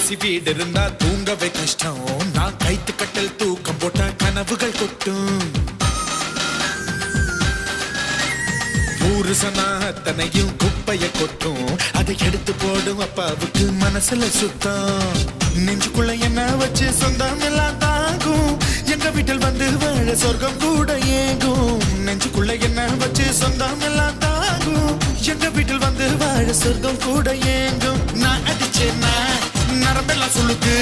AC வீடு இருந்தா தூங்கவே கஷ்டம். நான் கைத்து கட்டல் தூக்கம் போட்டா கனவுகள் கொட்டும். ஊரு சொன்னா அத்தனையும் குப்பைய கொட்டும். அதை எடுத்து போடும் அப்பாவுக்கு மனசுல சுத்தம். நெஞ்சுக்குள்ள என்ன வச்சு சொந்தம் எல்லாம் தாங்கும். எங்க வீட்டில் வந்து வாழ சொர்க்கம் கூட ஏங்கும். நெஞ்சுக்குள்ள என்ன வச்சு சொந்தம் எல்லாம் தாங்கும். எங்க வீட்டில் வந்து வாழ சொர்க்கம் கூட ஏங்கும். நான் அடிச்சேன்னா நரம்பெல்லாம் சொல்லுக்கு.